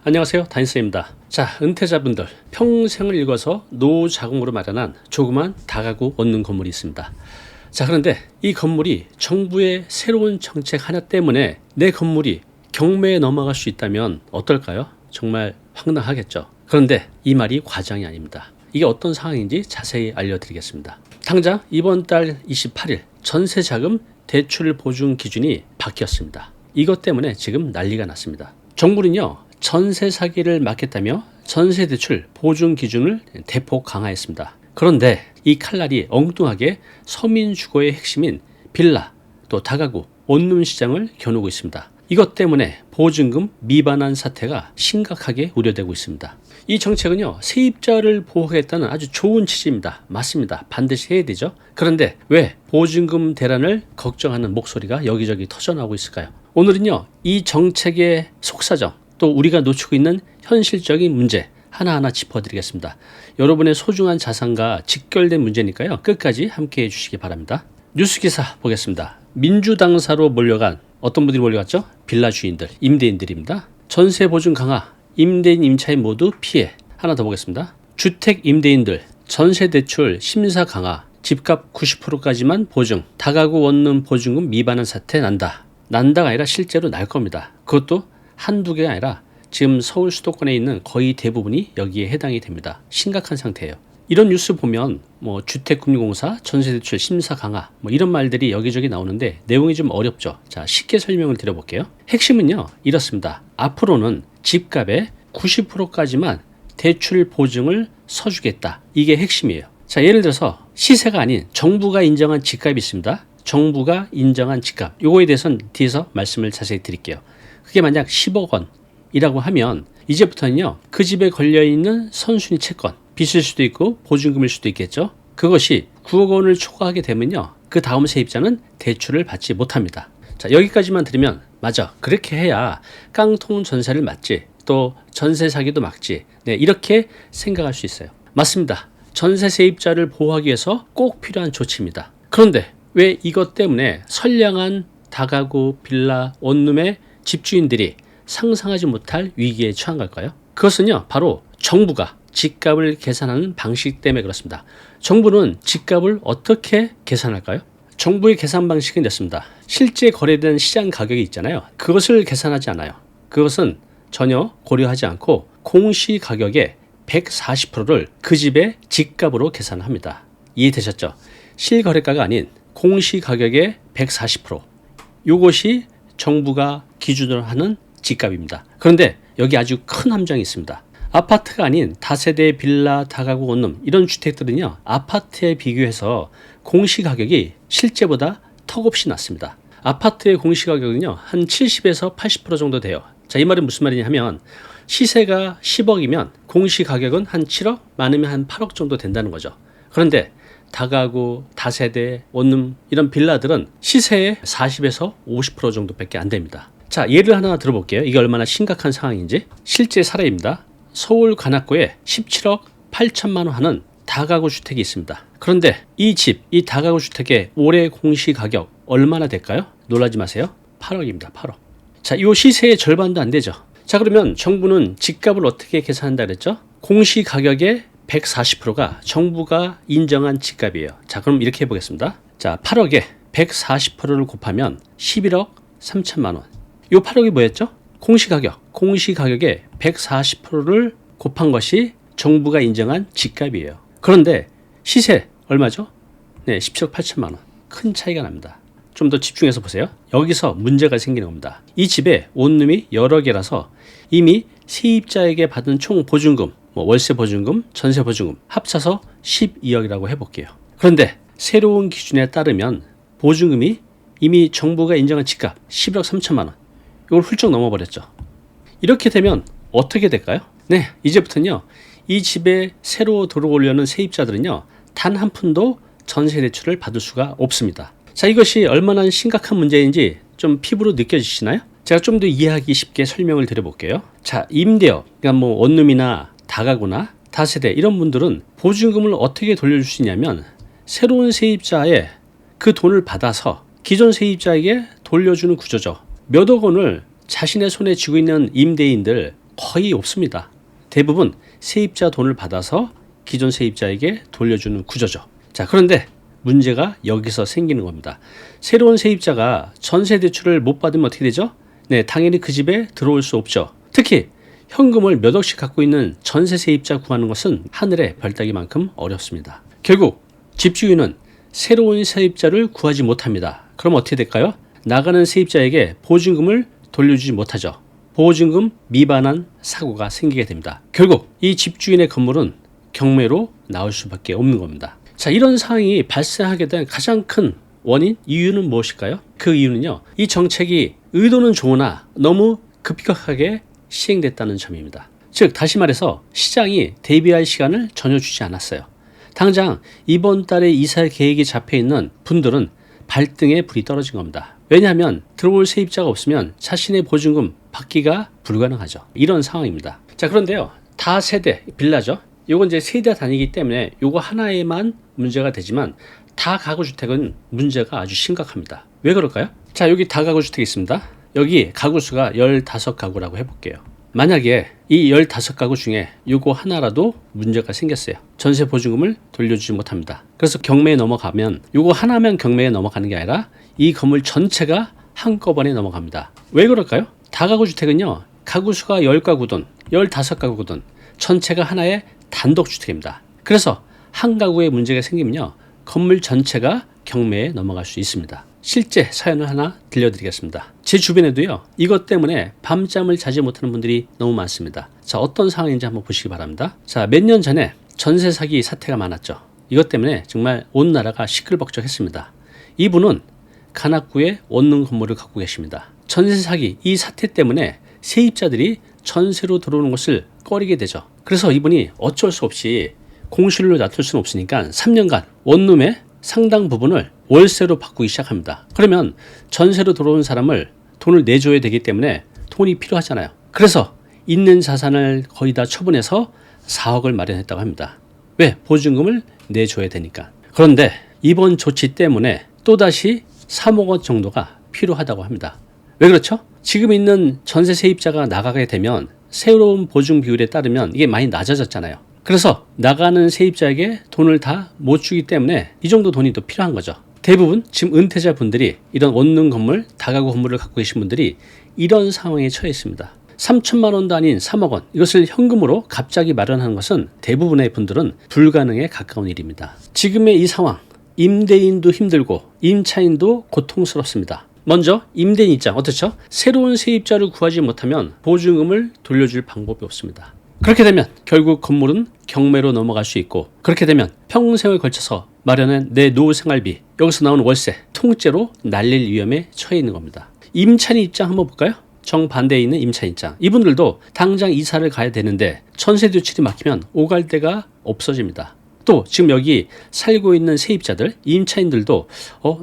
안녕하세요, 다인쌤입니다. 자, 은퇴자분들 평생을 읽어서 노후 자금으로 마련한 조그만 다가구 원룸 건물이 있습니다. 자, 그런데 이 건물이 정부의 새로운 정책 하나 때문에 내 건물이 경매에 넘어갈 수 있다면 어떨까요? 정말 황당하겠죠. 그런데 이 말이 과장이 아닙니다. 이게 어떤 상황인지 자세히 알려드리겠습니다. 당장 이번 달 28일 전세자금 대출 보증 기준이 바뀌었습니다. 이것 때문에 지금 난리가 났습니다. 정부는요, 전세 사기를 막겠다며 전세 대출 보증 기준을 대폭 강화했습니다. 그런데 이 칼날이 엉뚱하게 서민 주거의 핵심인 빌라, 또 다가구, 원룸 시장을 겨누고 있습니다. 이것 때문에 보증금 미반환 사태가 심각하게 우려되고 있습니다. 이 정책은요, 세입자를 보호하겠다는 아주 좋은 취지입니다. 맞습니다. 반드시 해야 되죠. 그런데 왜 보증금 대란을 걱정하는 목소리가 여기저기 터져나오고 있을까요? 오늘은요, 이 정책의 속사정, 또 우리가 놓치고 있는 현실적인 문제 하나하나 짚어드리겠습니다. 여러분의 소중한 자산과 직결된 문제니까요, 끝까지 함께 해주시기 바랍니다. 뉴스기사 보겠습니다. 민주당사로 몰려간 어떤 분들이 몰려갔죠? 빌라 주인들, 임대인들입니다. 전세 보증 강화, 임대인 임차인 모두 피해. 하나 더 보겠습니다. 주택 임대인들 전세 대출 심사 강화, 집값 90%까지만 보증, 다가구 원룸 보증금 미반환 사태 난다가 아니라 실제로 날 겁니다. 그것도 한두 개가 아니라 지금 서울 수도권에 있는 거의 대부분이 여기에 해당이 됩니다. 심각한 상태예요. 이런 뉴스 보면 주택금융공사 전세대출 심사 강화 이런 말들이 여기저기 나오는데 내용이 좀 어렵죠. 자, 쉽게 설명을 드려볼게요. 핵심은요, 이렇습니다. 앞으로는 집값의 90%까지만 대출 보증을 서주겠다. 이게 핵심이에요. 자, 예를 들어서 시세가 아닌 정부가 인정한 집값이 있습니다. 정부가 인정한 집값, 요거에 대해서는 뒤에서 말씀을 자세히 드릴게요. 그게 만약 10억 원이라고 하면 이제부터는요, 그 집에 걸려있는 선순위 채권, 빚일 수도 있고 보증금일 수도 있겠죠. 그것이 9억 원을 초과하게 되면요, 그 다음 세입자는 대출을 받지 못합니다. 자, 여기까지만 들으면 맞아, 그렇게 해야 깡통 전세를 막지, 또 전세 사기도 막지, 네, 이렇게 생각할 수 있어요. 맞습니다. 전세 세입자를 보호하기 위해서 꼭 필요한 조치입니다. 그런데 왜 이것 때문에 선량한 다가구, 빌라, 원룸의 집주인들이 상상하지 못할 위기에 처한 걸까요? 그것은요, 바로 정부가 집값을 계산하는 방식 때문에 그렇습니다. 정부는 집값을 어떻게 계산할까요? 정부의 계산 방식은 이렇습니다. 실제 거래된 시장 가격이 있잖아요. 그것을 계산하지 않아요. 그것은 전혀 고려하지 않고 공시 가격의 140%를 그 집의 집값으로 계산합니다. 이해되셨죠? 실거래가가 아닌 공시 가격의 140%. 이것이 정부가 기준으로 하는 집값입니다. 그런데 여기 아주 큰 함정이 있습니다. 아파트가 아닌 다세대 빌라, 다가구 원룸 이런 주택들은요, 아파트에 비교해서 공시가격이 실제보다 턱없이 낮습니다. 아파트의 공시가격은요, 한 70에서 80% 정도 돼요. 자, 이 말은 무슨 말이냐 하면 시세가 10억이면 공시가격은 한 7억, 많으면 한 8억 정도 된다는 거죠. 그런데 다가구, 다세대, 원룸 이런 빌라들은 시세의 40에서 50% 정도밖에 안 됩니다. 자, 예를 하나 들어볼게요. 이게 얼마나 심각한 상황인지. 실제 사례입니다. 서울 관악구에 17억 8천만 원 하는 다가구 주택이 있습니다. 그런데 이 집, 이 다가구 주택의 올해 공시 가격 얼마나 될까요? 놀라지 마세요. 8억입니다. 8억. 자, 이 시세의 절반도 안 되죠. 자, 그러면 정부는 집값을 어떻게 계산한다 그랬죠? 공시 가격의 140%가 정부가 인정한 집값이에요. 자, 그럼 이렇게 해보겠습니다. 자, 8억에 140%를 곱하면 11억 3천만 원. 이 8억이 뭐였죠? 공시가격의 140%를 곱한 것이 정부가 인정한 집값이에요. 그런데 시세 얼마죠? 네, 17억 8천만 원. 큰 차이가 납니다. 좀 더 집중해서 보세요. 여기서 문제가 생기는 겁니다. 이 집에 원룸이 여러 개라서 이미 세입자에게 받은 총 보증금, 월세 보증금, 전세 보증금 합쳐서 12억이라고 해볼게요. 그런데 새로운 기준에 따르면 보증금이 이미 정부가 인정한 집값 11억 3천만 원, 이걸 훌쩍 넘어버렸죠. 이렇게 되면 어떻게 될까요? 네, 이제부터는요, 이 집에 새로 들어오려는 세입자들은요, 단 한 푼도 전세 대출을 받을 수가 없습니다. 자, 이것이 얼마나 심각한 문제인지 좀 피부로 느껴지시나요? 제가 좀 더 이해하기 쉽게 설명을 드려볼게요. 자, 임대업, 그러니까 원룸이나 다가구나 다세대 이런 분들은 보증금을 어떻게 돌려줄 수 있냐면 새로운 세입자의 그 돈을 받아서 기존 세입자에게 돌려주는 구조죠. 몇억 원을 자신의 손에 쥐고 있는 임대인들 거의 없습니다. 대부분 세입자 돈을 받아서 기존 세입자에게 돌려주는 구조죠. 자, 그런데 문제가 여기서 생기는 겁니다. 새로운 세입자가 전세 대출을 못 받으면 어떻게 되죠? 네, 당연히 그 집에 들어올 수 없죠. 특히 현금을 몇 억씩 갖고 있는 전세 세입자 구하는 것은 하늘의 별따기만큼 어렵습니다. 결국 집주인은 새로운 세입자를 구하지 못합니다. 그럼 어떻게 될까요? 나가는 세입자에게 보증금을 돌려주지 못하죠. 보증금 미반환 사고가 생기게 됩니다. 결국 이 집주인의 건물은 경매로 나올 수밖에 없는 겁니다. 자, 이런 상황이 발생하게 된 가장 큰 원인, 이유는 무엇일까요? 그 이유는요, 이 정책이 의도는 좋으나 너무 급격하게 시행됐다는 점입니다. 즉, 다시 말해서 시장이 대비할 시간을 전혀 주지 않았어요. 당장 이번 달에 이사 계획이 잡혀 있는 분들은 발등에 불이 떨어진 겁니다. 왜냐하면 들어올 세입자가 없으면 자신의 보증금 받기가 불가능하죠. 이런 상황입니다. 자, 그런데요, 다세대 빌라죠. 요건 이제 세대 단위이기 때문에 요거 하나에만 문제가 되지만 다가구 주택은 문제가 아주 심각합니다. 왜 그럴까요? 자, 여기 다가구 주택이 있습니다. 여기 가구 수가 15가구라고 해볼게요. 만약에 이 15가구 중에 요거 하나라도 문제가 생겼어요. 전세 보증금을 돌려주지 못합니다. 그래서 경매에 넘어가면 요거 하나면 경매에 넘어가는 게 아니라 이 건물 전체가 한꺼번에 넘어갑니다. 왜 그럴까요? 다가구 주택은요, 가구 수가 10가구든 15가구든 전체가 하나의 단독주택입니다. 그래서 한 가구에 문제가 생기면요, 건물 전체가 경매에 넘어갈 수 있습니다. 실제 사연을 하나 들려드리겠습니다. 제 주변에도요, 이것 때문에 밤잠을 자지 못하는 분들이 너무 많습니다. 자, 어떤 상황인지 한번 보시기 바랍니다. 자, 몇 년 전에 전세 사기 사태가 많았죠. 이것 때문에 정말 온 나라가 시끌벅적했습니다. 이분은 관악구에 원룸 건물을 갖고 계십니다. 전세 사기 이 사태 때문에 세입자들이 전세로 들어오는 것을 꺼리게 되죠. 그래서 이분이 어쩔 수 없이 공실로 놔둘 수는 없으니까 3년간 원룸의 상당 부분을 월세로 바꾸기 시작합니다. 그러면 전세로 들어온 사람을 돈을 내줘야 되기 때문에 돈이 필요하잖아요. 그래서 있는 자산을 거의 다 처분해서 4억을 마련했다고 합니다. 왜? 보증금을 내줘야 되니까. 그런데 이번 조치 때문에 또다시 3억 원 정도가 필요하다고 합니다. 왜 그렇죠? 지금 있는 전세 세입자가 나가게 되면 새로운 보증 비율에 따르면 이게 많이 낮아졌잖아요. 그래서 나가는 세입자에게 돈을 다 못 주기 때문에 이 정도 돈이 또 필요한 거죠. 대부분 지금 은퇴자 분들이 이런 원룸 건물, 다가구 건물을 갖고 계신 분들이 이런 상황에 처해 있습니다. 3천만 원도 아닌 3억 원, 이것을 현금으로 갑자기 마련하는 것은 대부분의 분들은 불가능에 가까운 일입니다. 지금의 이 상황, 임대인도 힘들고 임차인도 고통스럽습니다. 먼저 임대인 입장 어떻죠? 새로운 세입자를 구하지 못하면 보증금을 돌려줄 방법이 없습니다. 그렇게 되면 결국 건물은 경매로 넘어갈 수 있고, 그렇게 되면 평생을 걸쳐서 마련한 내 노후 생활비, 여기서 나오는 월세 통째로 날릴 위험에 처해 있는 겁니다. 임차인 입장 한번 볼까요? 정반대에 있는 임차인 입장. 이분들도 당장 이사를 가야 되는데 전세 대출이 막히면 오갈 데가 없어집니다. 또 지금 여기 살고 있는 세입자들, 임차인들도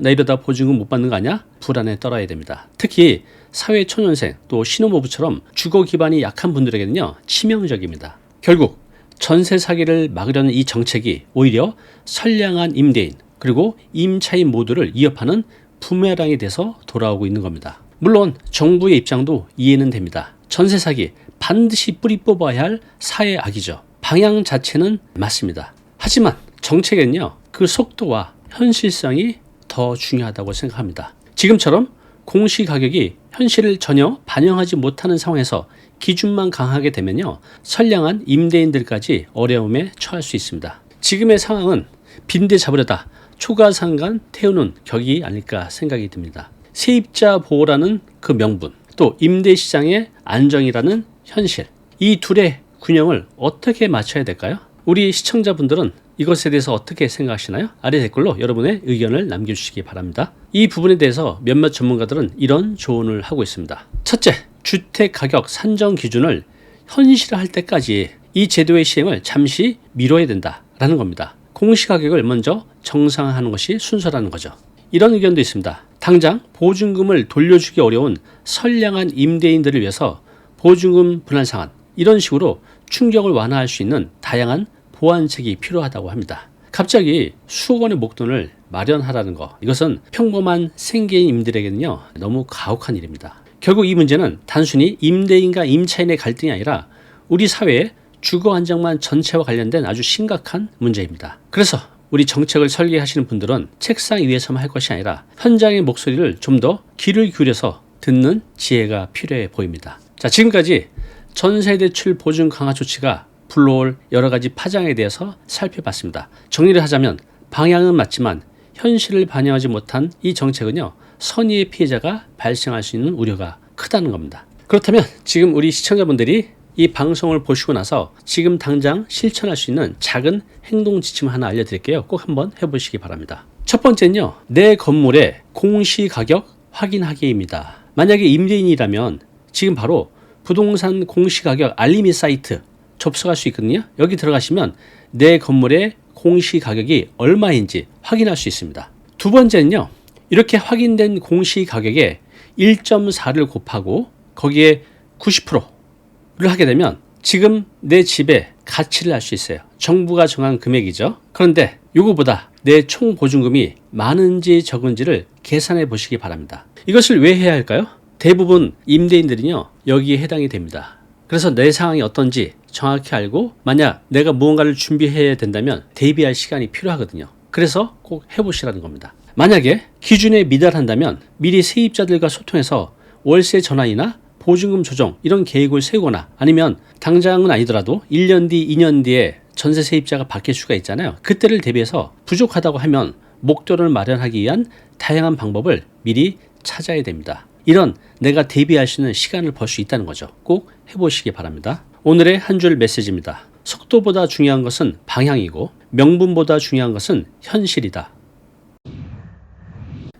나 이러다 보증금 못 받는 거 아니야? 불안에 떨어야 됩니다. 특히 사회초년생 또 신혼부부처럼 주거 기반이 약한 분들에게는요, 치명적입니다. 결국 전세 사기를 막으려는 이 정책이 오히려 선량한 임대인 그리고 임차인 모두를 위협하는 부메랑이 돼서 돌아오고 있는 겁니다. 물론 정부의 입장도 이해는 됩니다. 전세 사기 반드시 뿌리 뽑아야 할 사회 악이죠. 방향 자체는 맞습니다. 하지만 정책에는요, 그 속도와 현실성이 더 중요하다고 생각합니다. 지금처럼 공시가격이 현실을 전혀 반영하지 못하는 상황에서 기준만 강하게 되면요, 선량한 임대인들까지 어려움에 처할 수 있습니다. 지금의 상황은 빈대 잡으려다 초가상간 태우는 격이 아닐까 생각이 듭니다. 세입자 보호라는 그 명분, 또 임대시장의 안정이라는 현실, 이 둘의 균형을 어떻게 맞춰야 될까요? 우리 시청자분들은 이것에 대해서 어떻게 생각하시나요? 아래 댓글로 여러분의 의견을 남겨주시기 바랍니다. 이 부분에 대해서 몇몇 전문가들은 이런 조언을 하고 있습니다. 첫째, 주택가격 산정 기준을 현실화할 때까지 이 제도의 시행을 잠시 미뤄야 된다라는 겁니다. 공시가격을 먼저 정상화하는 것이 순서라는 거죠. 이런 의견도 있습니다. 당장 보증금을 돌려주기 어려운 선량한 임대인들을 위해서 보증금 분할 상한, 이런 식으로 충격을 완화할 수 있는 다양한 보완책이 필요하다고 합니다. 갑자기 수억 원의 목돈을 마련하라는 거, 이것은 평범한 생계인들에게는요, 너무 가혹한 일입니다. 결국 이 문제는 단순히 임대인과 임차인의 갈등이 아니라 우리 사회의 주거 안정망 전체와 관련된 아주 심각한 문제입니다. 그래서 우리 정책을 설계하시는 분들은 책상 위에서만 할 것이 아니라 현장의 목소리를 좀 더 귀를 기울여서 듣는 지혜가 필요해 보입니다. 자, 지금까지 전세대출 보증 강화 조치가 불러올 여러 가지 파장에 대해서 살펴봤습니다. 정리를 하자면 방향은 맞지만 현실을 반영하지 못한 이 정책은요, 선의의 피해자가 발생할 수 있는 우려가 크다는 겁니다. 그렇다면 지금 우리 시청자분들이 이 방송을 보시고 나서 지금 당장 실천할 수 있는 작은 행동 지침 하나 알려드릴게요. 꼭 한번 해보시기 바랍니다. 첫 번째는요, 내 건물의 공시가격 확인하기입니다. 만약에 임대인이라면 지금 바로 부동산 공시가격 알림이 사이트 접속할 수 있거든요. 여기 들어가시면 내 건물의 공시가격이 얼마인지 확인할 수 있습니다. 두 번째는요, 이렇게 확인된 공시가격에 1.4를 곱하고 거기에 90%를 하게 되면 지금 내 집의 가치를 알 수 있어요. 정부가 정한 금액이죠. 그런데 이거보다 내 총 보증금이 많은지 적은지를 계산해 보시기 바랍니다. 이것을 왜 해야 할까요? 대부분 임대인들은요, 여기에 해당이 됩니다. 그래서 내 상황이 어떤지 정확히 알고 만약 내가 무언가를 준비해야 된다면 대비할 시간이 필요하거든요. 그래서 꼭 해보시라는 겁니다. 만약에 기준에 미달한다면 미리 세입자들과 소통해서 월세 전환이나 보증금 조정 이런 계획을 세우거나 아니면 당장은 아니더라도 1년 뒤, 2년 뒤에 전세 세입자가 바뀔 수가 있잖아요. 그때를 대비해서 부족하다고 하면 목돈을 마련하기 위한 다양한 방법을 미리 찾아야 됩니다. 이런 내가 대비할 수 있는 시간을 벌 수 있다는 거죠. 꼭 해보시기 바랍니다. 오늘의 한 줄 메시지입니다. 속도보다 중요한 것은 방향이고 명분보다 중요한 것은 현실이다.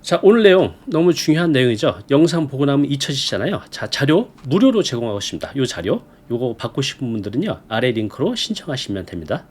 자, 오늘 내용 너무 중요한 내용이죠. 영상 보고 나면 잊혀지잖아요. 자, 자료 무료로 제공하고 있습니다. 이 자료 요거 받고 싶은 분들은요, 아래 링크로 신청하시면 됩니다.